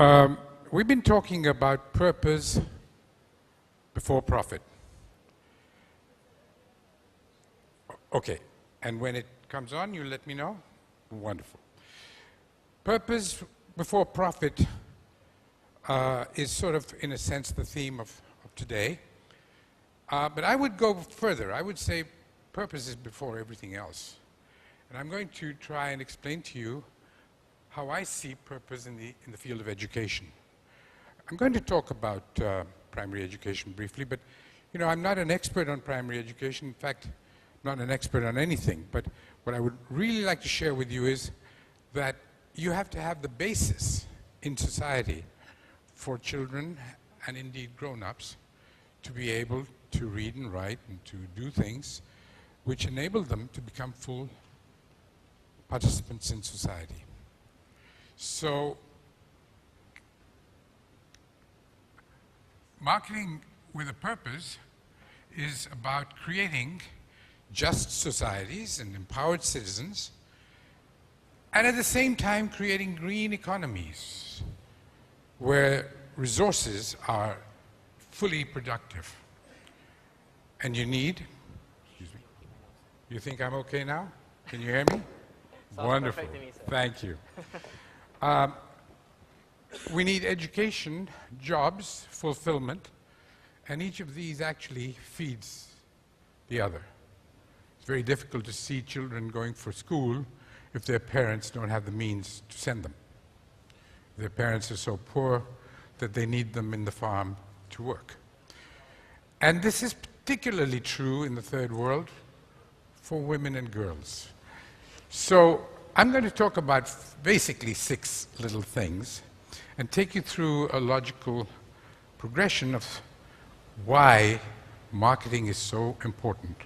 We've been talking about purpose before profit. Okay, and when it comes on, you let me know? Wonderful. Purpose before profit is sort of, in a sense, the theme of today. But I would go further. I would say purpose is before everything else. And I'm going to try and explain to you how I see purpose in the field of education. I'm going to talk about primary education briefly, but you know, I'm not an expert on primary education. In fact, not an expert on anything. But what I would really like to share with you is that you have to have the basis in society for children and indeed grown-ups to be able to read and write and to do things which enable them to become full participants in society. So, marketing with a purpose is about creating just societies and empowered citizens, and at the same time creating green economies where resources are fully productive. And you need, excuse me, you think I'm okay now? Can you hear me? Wonderful. Thank you. We need education, jobs, fulfillment, and each of these actually feeds the other. It's very difficult to see children going for school if their parents don't have the means to send them. Their parents are so poor that they need them in the farm to work. And this is particularly true in the third world for women and girls. So I'm going to talk about basically 6 little things and take you through a logical progression of why marketing is so important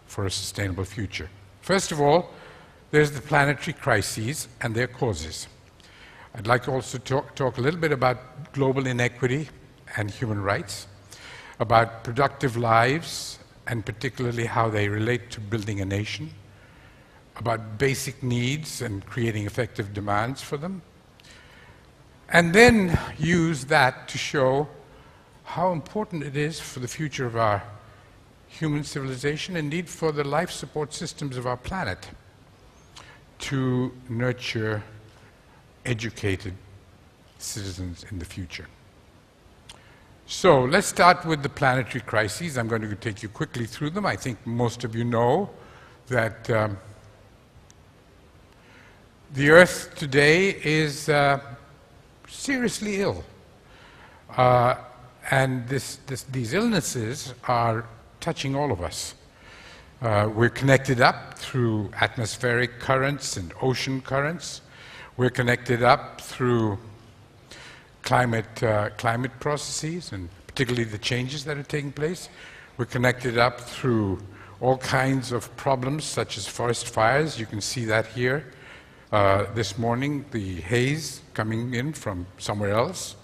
for a sustainable future. First of all, there's the planetary crises and their causes. I'd like to also talk a little bit about global inequity and human rights, about productive lives and particularly how they relate to building a nation, about basic needs and creating effective demands for them, and then use that to show how important it is for the future of our human civilization, indeed for the life support systems of our planet, to nurture educated citizens in the future. So let's start with the planetary crises. I'm going to take you quickly through them. I think most of you know that the Earth today is seriously ill. And these illnesses are touching all of us. We're connected up through atmospheric currents and ocean currents. We're connected up through climate processes, and particularly the changes that are taking place. We're connected up through all kinds of problems, such as forest fires. You can see that here. This morning, the haze coming in from somewhere else.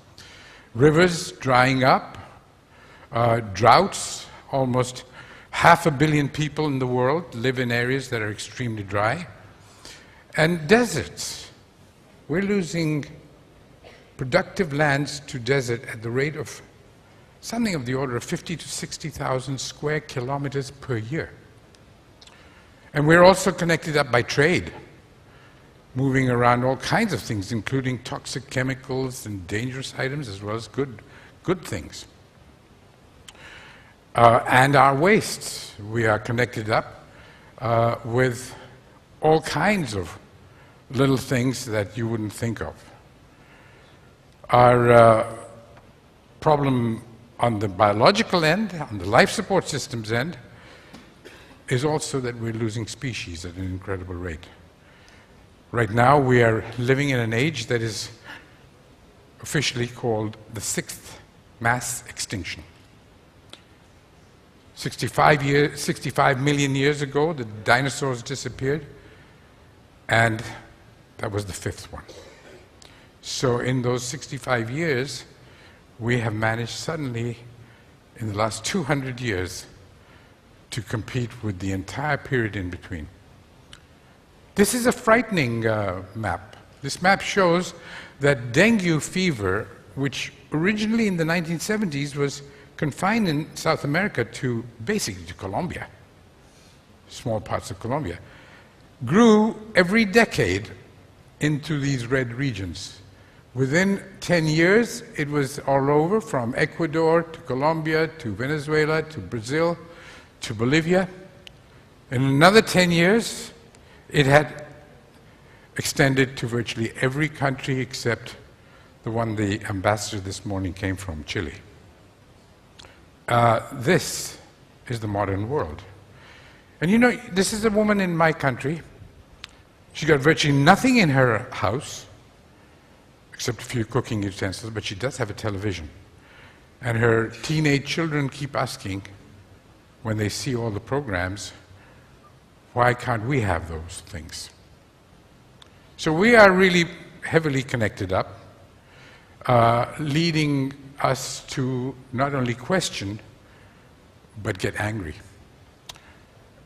Rivers drying up. Droughts. Almost 500 million people in the world live in areas that are extremely dry. And deserts. We're losing productive lands to desert at the rate of something of the order of 50 to 60,000 square kilometers per year. And we're also connected up by trade, moving around all kinds of things, including toxic chemicals and dangerous items, as well as good things. And our wastes. We are connected up with all kinds of little things that you wouldn't think of. Our problem on the biological end, on the life support systems end, is also that we're losing species at an incredible rate. Right now we are living in an age that is officially called the 6th mass extinction. 65 million years ago, the dinosaurs disappeared, and that was the 5th one. So in those 65 years, we have managed suddenly, in the last 200 years, to compete with the entire period in between. This is a frightening map. This map shows that dengue fever, which originally in the 1970s was confined in South America to basically to Colombia, small parts of Colombia, grew every decade into these red regions. Within 10 years, it was all over, from Ecuador to Colombia to Venezuela to Brazil to Bolivia. In another 10 years, it had extended to virtually every country except the one the ambassador this morning came from, Chile. This is the modern world. And you know, this is a woman in my country. She got virtually nothing in her house, except a few cooking utensils, but she does have a television. And her teenage children keep asking, when they see all the programs, why can't we have those things? So we are really heavily connected up, leading us to not only question, but get angry.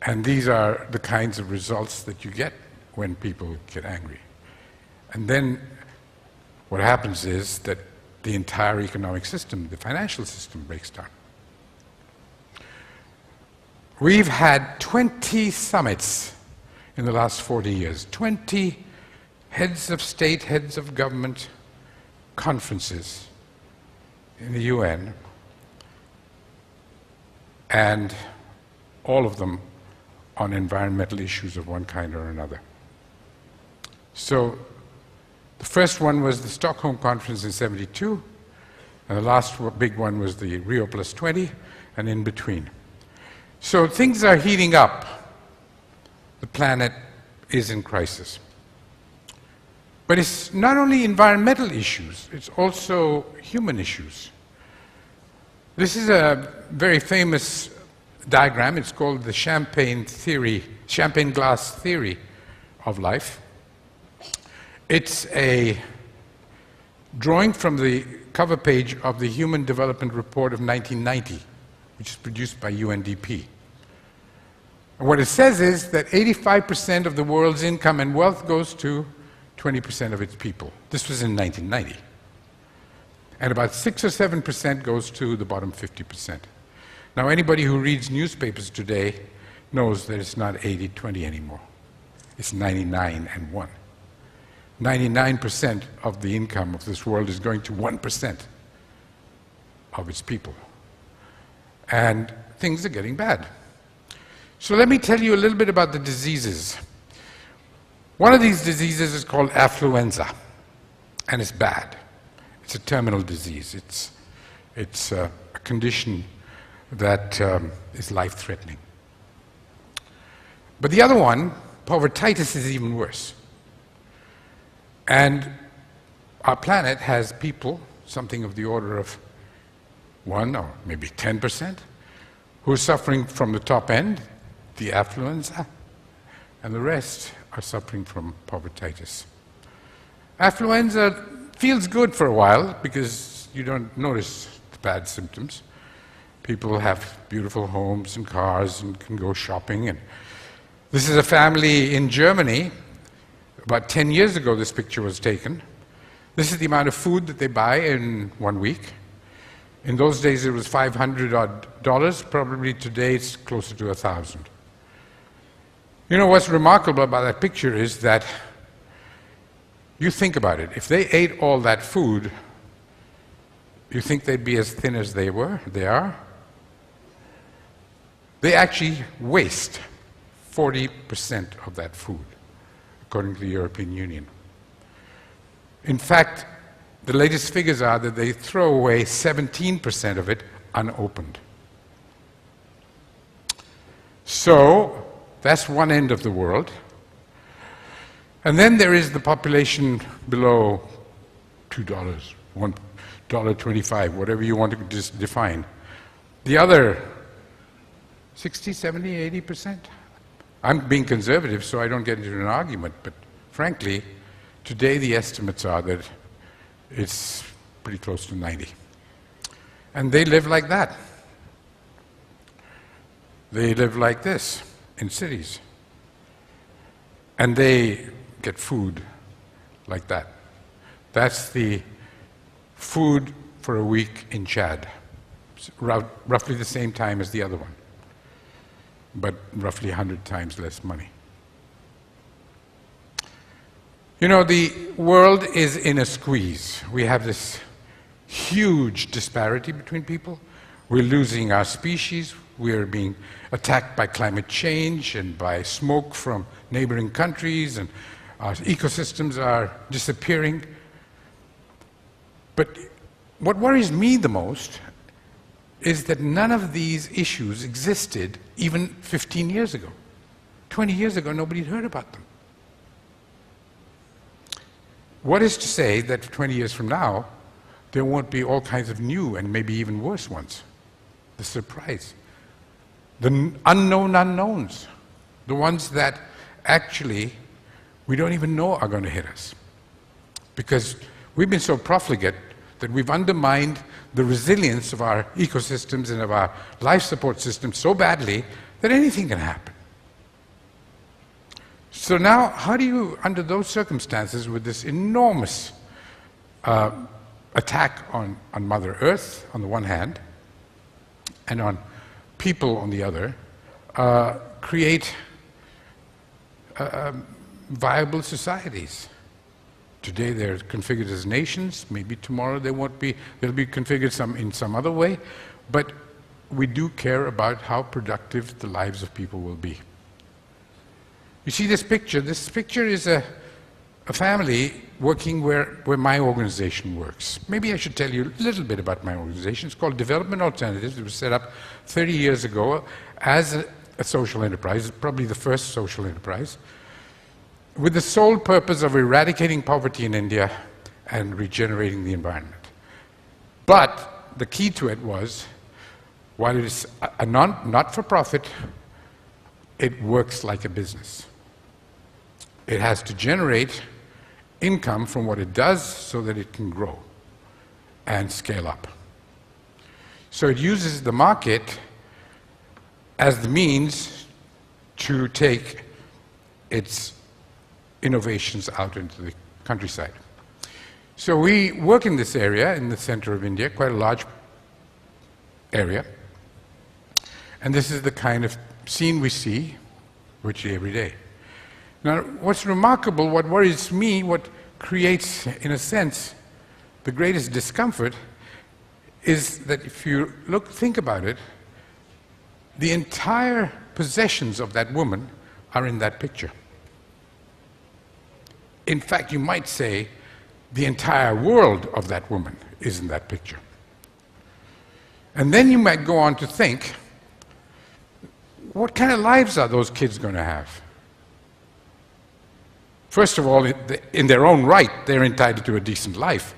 And these are the kinds of results that you get when people get angry. And then what happens is that the entire economic system, the financial system, breaks down. We've had 20 summits in the last 40 years, 20 heads of state, heads of government conferences in the UN, and all of them on environmental issues of one kind or another. So the first one was the Stockholm Conference in '72, and the last big one was the Rio Plus 20, and in between. So things are heating up. The planet is in crisis. But it's not only environmental issues, it's also human issues. This is a very famous diagram. It's called the champagne glass theory of life. It's a drawing from the cover page of the Human Development Report of 1990, which is produced by UNDP. And what it says is that 85% of the world's income and wealth goes to 20% of its people. This was in 1990. And about 6 or 7% goes to the bottom 50%. Now, anybody who reads newspapers today knows that it's not 80-20 anymore. It's 99 and 1. 99% of the income of this world is going to 1% of its people. And things are getting bad. So let me tell you a little bit about the diseases. One of these diseases is called affluenza, and it's bad. It's a terminal disease. It's a condition that is life-threatening. But the other one, povertitis, is even worse. And our planet has people, something of the order of 1 or maybe 10%, who are suffering from the top end, the affluenza, and the rest are suffering from povertitis. Affluenza feels good for a while because you don't notice the bad symptoms. People have beautiful homes and cars and can go shopping. And this is a family in Germany. About 10 years ago, this picture was taken. This is the amount of food that they buy in 1 week. In those days, it was $500 odd. Probably today, it's closer to 1,000. You know, what's remarkable about that picture is that you think about it. If they ate all that food, you think they'd be as thin as they are? They actually waste 40% of that food, according to the European Union. In fact, the latest figures are that they throw away 17% of it unopened. So that's one end of the world. And then there is the population below $2, $1.25, whatever you want to just define. The other 60, 70, 80%? I'm being conservative so I don't get into an argument, but frankly, today the estimates are that it's pretty close to 90. And they live like that. They live like this in cities. And they get food like that. That's the food for a week in Chad. It's roughly the same time as the other one, but roughly 100 times less money. You know, the world is in a squeeze. We have this huge disparity between people. We're losing our species. We're being attacked by climate change and by smoke from neighboring countries, and our ecosystems are disappearing. But what worries me the most is that none of these issues existed even 15 years ago. 20 years ago, nobody had heard about them. What is to say that 20 years from now, there won't be all kinds of new and maybe even worse ones? The surprise. The unknown unknowns. The ones that actually we don't even know are going to hit us. Because we've been so profligate that we've undermined the resilience of our ecosystems and of our life support systems so badly that anything can happen. So now, how do you, under those circumstances, with this enormous attack on Mother Earth, on the one hand, and on people on the other, create viable societies? Today they're configured as nations, maybe tomorrow they won't be, they'll be configured in some other way, but we do care about how productive the lives of people will be. You see this picture is a family working where my organization works. Maybe I should tell you a little bit about my organization. It's called Development Alternatives. It was set up 30 years ago as a social enterprise, probably the first social enterprise, with the sole purpose of eradicating poverty in India and regenerating the environment. But the key to it was, while it is a not-for-profit, it works like a business. It has to generate income from what it does so that it can grow and scale up. So it uses the market as the means to take its innovations out into the countryside. So we work in this area, in the center of India, quite a large area. And this is the kind of scene we see virtually every day. Now, what's remarkable, what worries me, what creates, in a sense, the greatest discomfort, is that if you think about it, the entire possessions of that woman are in that picture. In fact, you might say the entire world of that woman is in that picture. And then you might go on to think, what kind of lives are those kids going to have? First of all, in their own right, they're entitled to a decent life.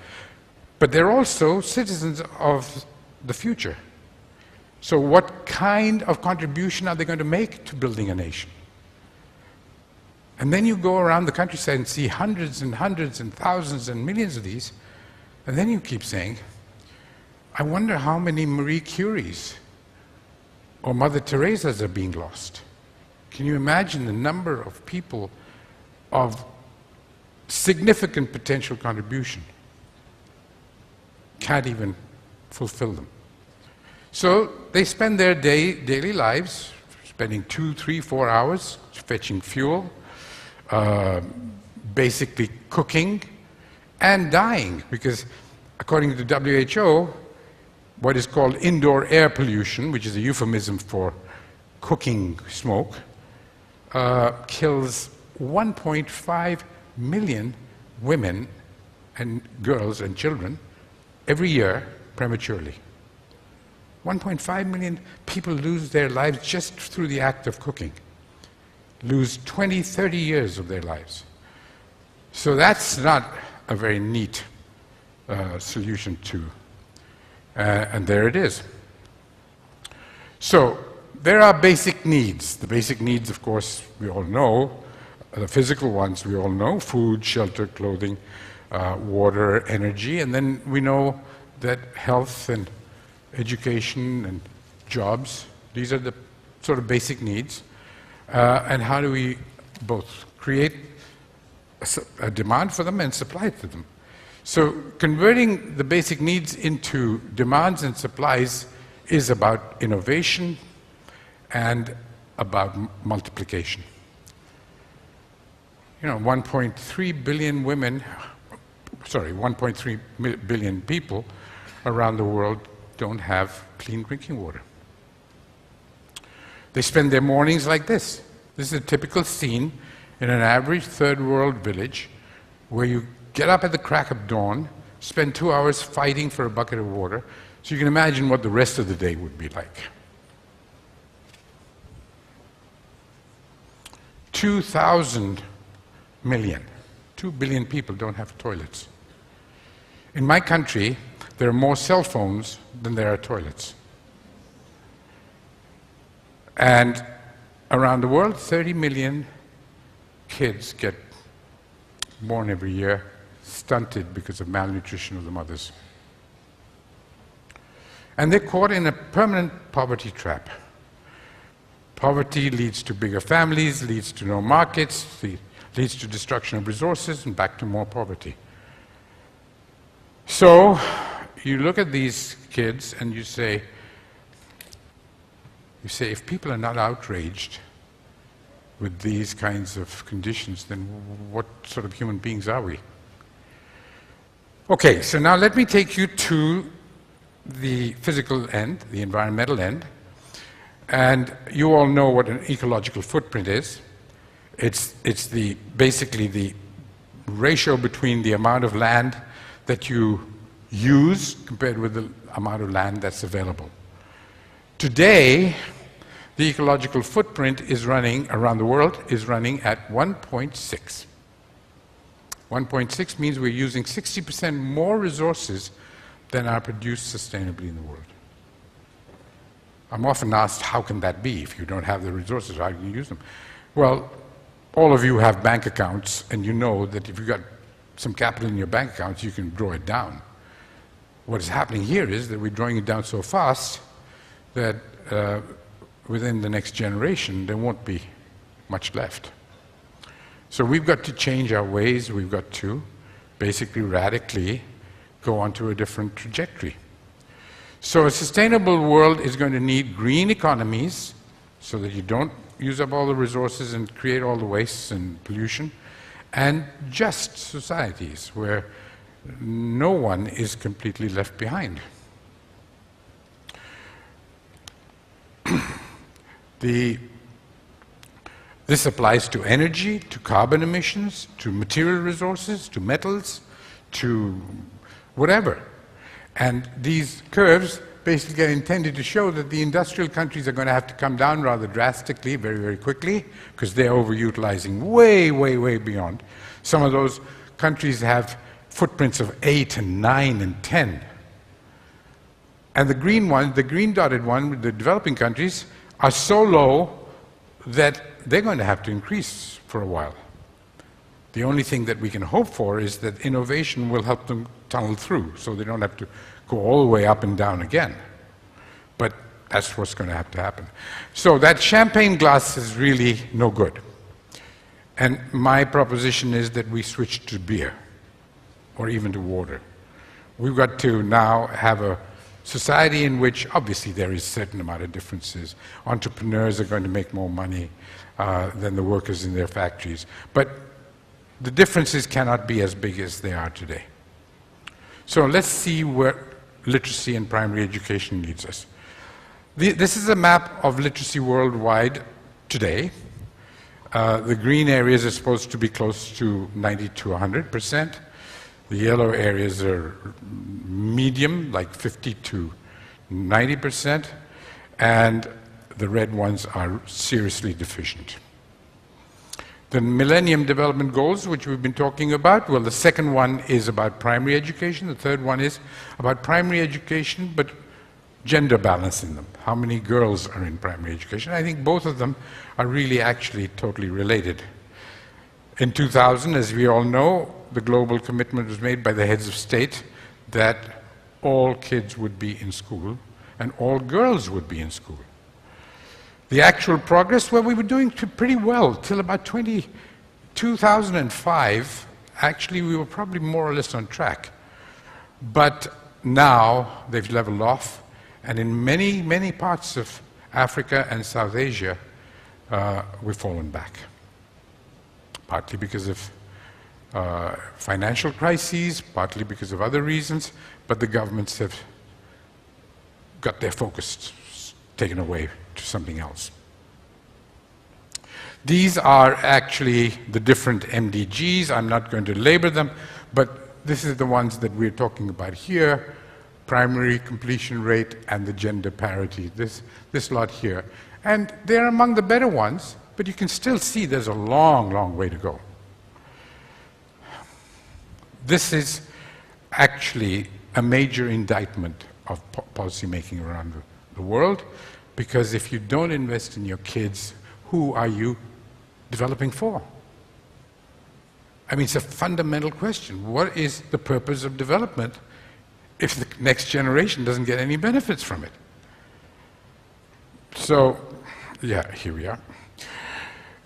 But they're also citizens of the future. So what kind of contribution are they going to make to building a nation? And then you go around the countryside and see hundreds and hundreds and thousands and millions of these, and then you keep saying, I wonder how many Marie Curies or Mother Teresas are being lost. Can you imagine the number of people of significant potential contribution can't even fulfill them? So they spend their daily lives spending 2, 3, 4 hours fetching fuel, basically cooking and dying, because according to the WHO, what is called indoor air pollution, which is a euphemism for cooking smoke, kills 1.5 million women and girls and children every year prematurely. 1.5 million people lose their lives just through the act of cooking, lose 20, 30 years of their lives. So that's not a very neat solution to, and there it is. So there are basic needs. The basic needs, of course, we all know. The physical ones we all know: food, shelter, clothing, water, energy. And then we know that health and education and jobs, these are the sort of basic needs. And how do we both create a demand for them and supply to them. So converting the basic needs into demands and supplies is about innovation and about multiplication. You know, 1.3 billion women, sorry, 1.3 billion people around the world don't have clean drinking water. They spend their mornings like this. This is a typical scene in an average third world village where you get up at the crack of dawn, spend 2 hours fighting for a bucket of water, so you can imagine what the rest of the day would be like. 2,000 million, 2 billion people don't have toilets. In my country, there are more cell phones than there are toilets. And around the world, 30 million kids get born every year stunted because of malnutrition of the mothers. And they're caught in a permanent poverty trap. Poverty leads to bigger families, leads to no markets, leads to destruction of resources, and back to more poverty. So you look at these kids and you say, if people are not outraged with these kinds of conditions, then what sort of human beings are we? Okay, so now let me take you to the physical end, the environmental end. And you all know what an ecological footprint is. It's basically the ratio between the amount of land that you use compared with the amount of land that's available. Today, the ecological footprint is running around the world is running at 1.6. 1.6 means we're using 60% more resources than are produced sustainably in the world. I'm often asked, how can that be? If you don't have the resources, how can you use them? Well, all of you have bank accounts, and you know that if you've got some capital in your bank accounts, you can draw it down. What is happening here is that we're drawing it down so fast that within the next generation, there won't be much left. So we've got to change our ways. We've got to basically radically go onto a different trajectory. So a sustainable world is going to need green economies so that you don't use up all the resources and create all the wastes and pollution, and just societies where no one is completely left behind. This applies to energy, to carbon emissions, to material resources, to metals, to whatever. And these curves basically are intended to show that the industrial countries are going to have to come down rather drastically, very, very quickly, because they're overutilizing way, way, way beyond. Some of those countries have footprints of 8 and 9 and 10. And the green one, the green dotted one, the developing countries, are so low that they're going to have to increase for a while. The only thing that we can hope for is that innovation will help them tunnel through, so they don't have to go all the way up and down again. But that's what's going to have to happen. So that champagne glass is really no good. And my proposition is that we switch to beer, or even to water. We've got to now have a society in which, obviously, there is a certain amount of differences. Entrepreneurs are going to make more money than the workers in their factories. But the differences cannot be as big as they are today. So let's see where literacy and primary education leads us. This is a map of literacy worldwide today. The green areas are supposed to be close to 90 to 100%. The yellow areas are medium, like 50 to 90%, and the red ones are seriously deficient. The Millennium Development Goals, which we've been talking about, well, the second one is about primary education. The third one is about primary education, but gender balance in them. How many girls are in primary education? I think both of them are really actually totally related. In 2000, as we all know, the global commitment was made by the heads of state that all kids would be in school and all girls would be in school. The actual progress, well, we were doing pretty well till about 20 2005, actually, we were probably more or less on track. But now they've leveled off, and in many, many parts of Africa and South Asia, we've fallen back. Partly because of financial crises, partly because of other reasons, but the governments have got their focus taken away to something else. These are actually the different MDGs. I'm not going to label them, but this is the ones that we're talking about here: primary completion rate and the gender parity, this lot here. And they're among the better ones, but you can still see there's a long, long way to go. This is actually a major indictment of policy making around the world, because if you don't invest in your kids, who are you developing for? I mean, it's a fundamental question. What is the purpose of development if the next generation doesn't get any benefits from it? So, yeah, here we are.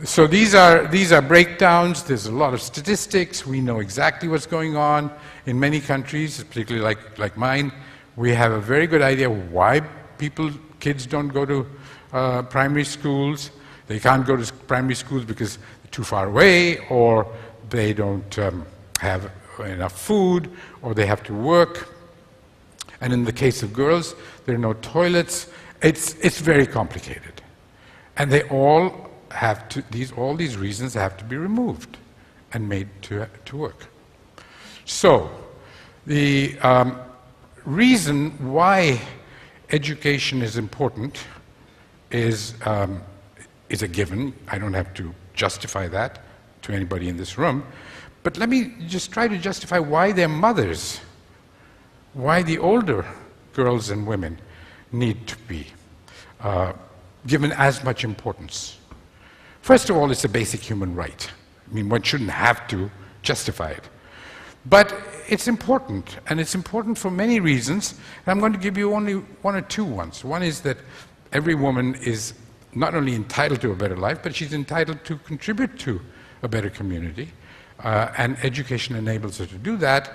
So these are breakdowns. There's a lot of statistics. We know exactly what's going on in many countries, particularly like mine. We have a very good idea why kids don't go to primary schools. They can't go to primary schools because they're too far away, or they don't have enough food, or they have to work. And in the case of girls, there are no toilets. It's very complicated. And they all have to, all these reasons have to be removed and made to work. So, the reason why education is important is a given. I don't have to justify that to anybody in this room. But let me just try to justify why their mothers, why the older girls and women need to be given as much importance. First of all, it's a basic human right. I mean, one shouldn't have to justify it. But it's important, and it's important for many reasons. And I'm going to give you only one or two ones. One is that every woman is not only entitled to a better life, but she's entitled to contribute to a better community. And education enables her to do that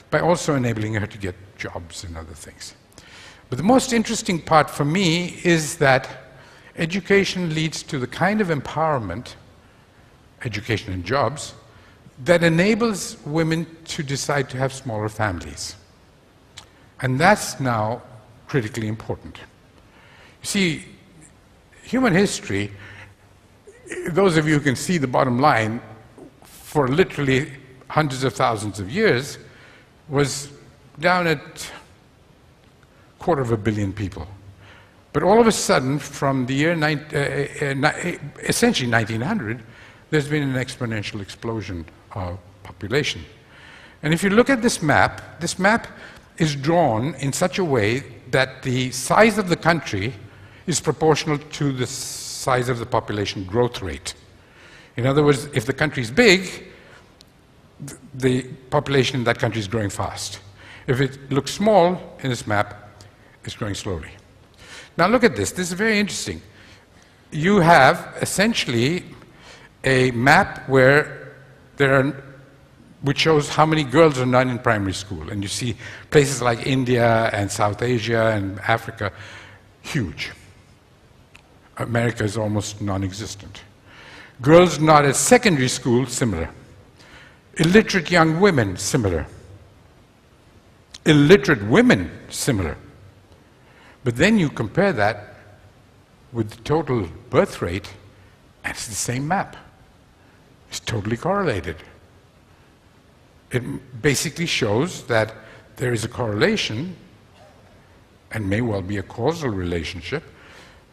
by also enabling her to get jobs and other things. But the most interesting part for me is that education leads to the kind of empowerment, education and jobs, that enables women to decide to have smaller families. And that's now critically important. You see, human history, those of you who can see the bottom line, for literally hundreds of thousands of years, was down at 250 million people. But all of a sudden, from the year essentially 1900, there's been an exponential explosion of population. And if you look at this map is drawn in such a way that the size of the country is proportional to the size of the population growth rate. In other words, if the country is big, the population in that country is growing fast. If it looks small in this map, it's growing slowly. Now look at this. This is very interesting. You have essentially a map where which shows how many girls are not in primary school. And you see places like India and South Asia and Africa, huge. America is almost non-existent. Girls not at secondary school, similar. Illiterate young women, similar. Illiterate women, similar. But then you compare that with the total birth rate, and it's the same map. It's totally correlated. It basically shows that there is a correlation, and may well be a causal relationship,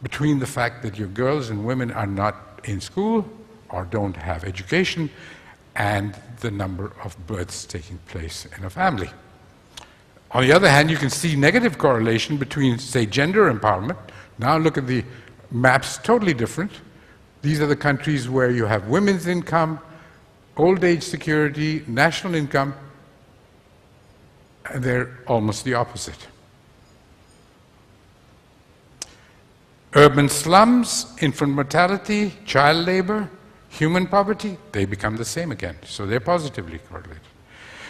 between the fact that your girls and women are not in school or don't have education and the number of births taking place in a family. On the other hand, you can see negative correlation between, say, gender empowerment. Now look at the maps, totally different. These are the countries where you have women's income, old age security, national income, and they're almost the opposite. Urban slums, infant mortality, child labor, human poverty, they become the same again. So they're positively correlated.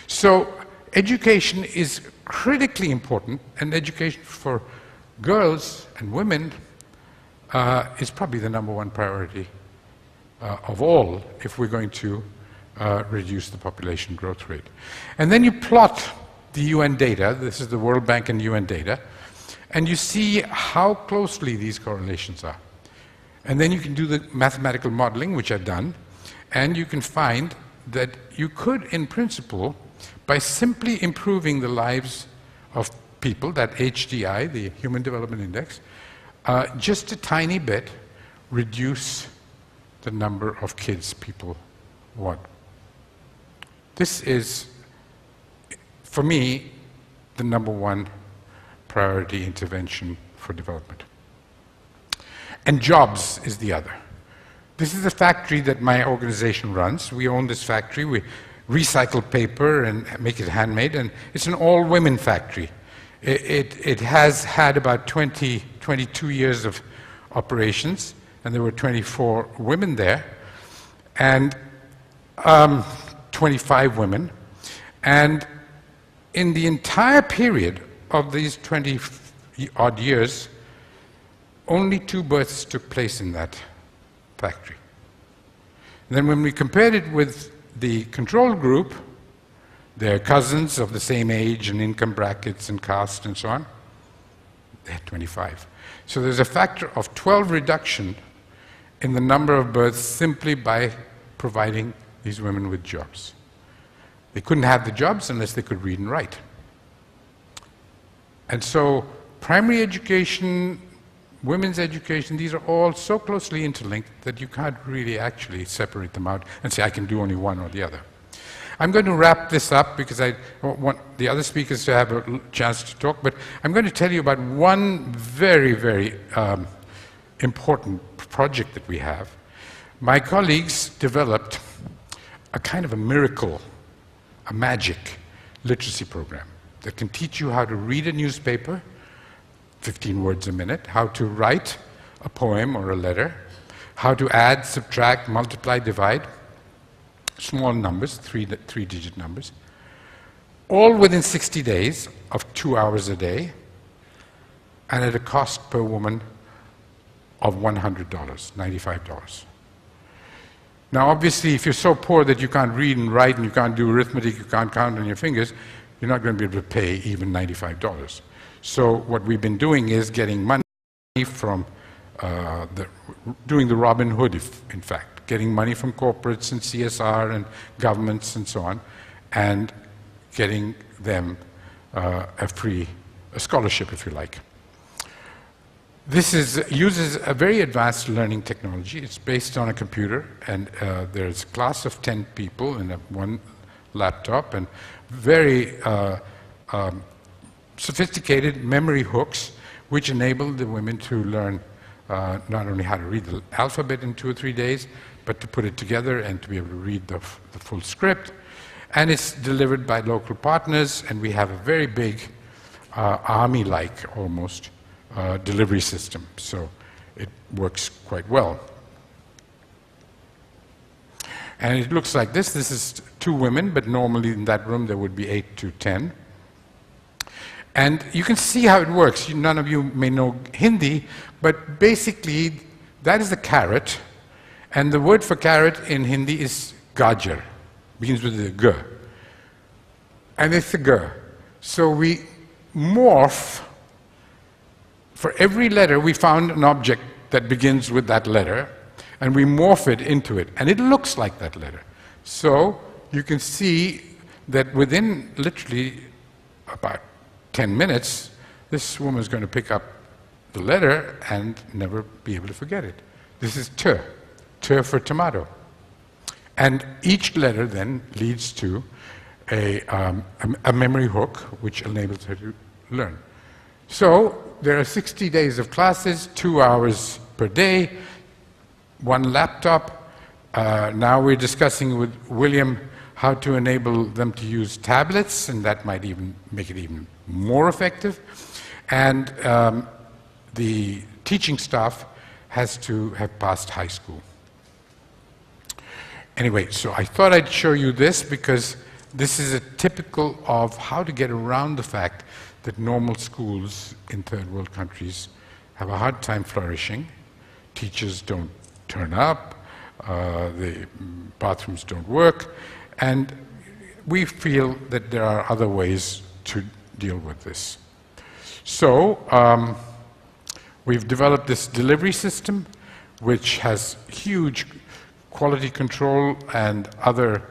So education is critically important, and education for girls and women is probably the #1 priority of all if we're going to reduce the population growth rate. And then you plot the UN data, this is the World Bank and UN data, and you see how closely these correlations are. And then you can do the mathematical modeling, which I've done, and you can find that you could, in principle, by simply improving the lives of people, that HDI, the Human Development Index, just a tiny bit, reduce the number of kids people want. This is, for me, the #1 priority intervention for development. And jobs is the other. This is a factory that my organization runs. We own this factory. We recycle paper and make it handmade, and it's an all-women factory. It has had about 22 years of operations, and there were 24 women there, and 25 women. And in the entire period of these 20-odd years, only 2 births took place in that factory. And then when we compared it with the control group, their cousins of the same age and income brackets and caste and so on, they had 25. So there's a factor of 12 reduction in the number of births simply by providing these women with jobs. They couldn't have the jobs unless they could read and write. And so primary education, women's education, these are all so closely interlinked that you can't really actually separate them out and say, I can do only one or the other. I'm going to wrap this up because I want the other speakers to have a chance to talk, but I'm going to tell you about one very, very important project that we have. My colleagues developed a kind of a miracle, a magic literacy program that can teach you how to read a newspaper, 15 words a minute, how to write a poem or a letter, how to add, subtract, multiply, divide, small numbers, three-digit numbers, all within 60 days of 2 hours a day, and at a cost per woman of $100, $95. Now, obviously, if you're so poor that you can't read and write and you can't do arithmetic, you can't count on your fingers, you're not going to be able to pay even $95. So what we've been doing is getting money from doing the Robin Hood, in fact, getting money from corporates and CSR and governments and so on, and getting them a scholarship, if you like. This uses a very advanced learning technology. It's based on a computer, and there's a class of 10 people in one laptop, and very sophisticated memory hooks which enable the women to learn not only how to read the alphabet in 2 or 3 days, but to put it together and to be able to read the full script. And it's delivered by local partners, and we have a very big army-like almost delivery system, so it works quite well. And it looks like this. This is 2 women, but normally in that room there would be 8 to 10. And you can see how it works. None of you may know Hindi, but basically that is the carrot, and the word for carrot in Hindi is gajar, begins with the g. And it's the g. So we morph. For every letter, we found an object that begins with that letter, and we morph it into it, and it looks like that letter. So you can see that within literally about 10 minutes, this woman is going to pick up the letter and never be able to forget it. This is T for tomato. And each letter then leads to a memory hook which enables her to learn. So there are 60 days of classes, 2 hours per day, 1 laptop. Now we're discussing with William how to enable them to use tablets, and that might even make it even more effective. And the teaching staff has to have passed high school. Anyway, so I thought I'd show you this because this is a typical of how to get around the fact that normal schools in third world countries have a hard time flourishing. Teachers don't turn up, the bathrooms don't work, and we feel that there are other ways to deal with this. So we've developed this delivery system which has huge quality control and other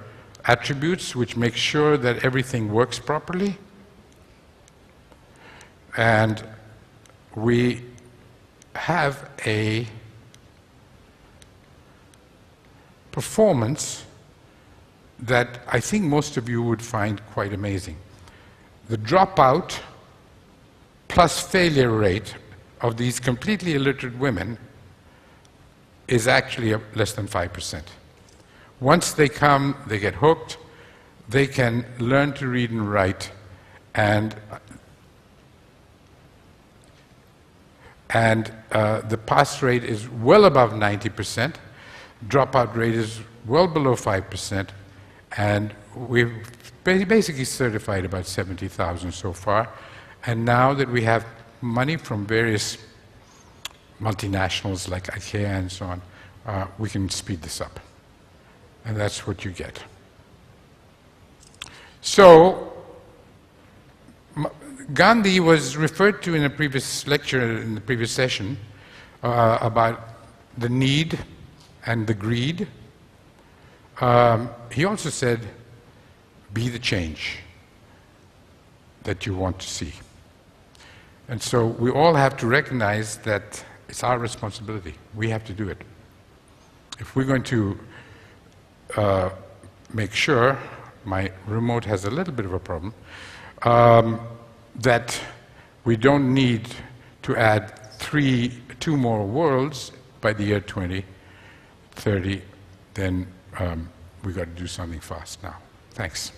attributes which make sure that everything works properly. And we have a performance that I think most of you would find quite amazing. The dropout plus failure rate of these completely illiterate women is actually less than 5%. Once they come, they get hooked, they can learn to read and write, and the pass rate is well above 90%, dropout rate is well below 5%, and we've basically certified about 70,000 so far. And now that we have money from various multinationals like IKEA and so on, we can speed this up. And that's what you get. So, Gandhi was referred to in a previous lecture, in the previous session, about the need and the greed. He also said, be the change that you want to see. And so we all have to recognize that it's our responsibility. We have to do it. If we're going to make sure, my remote has a little bit of a problem, that we don't need to add two more worlds by the year 2030, then we've got to do something fast now. Thanks.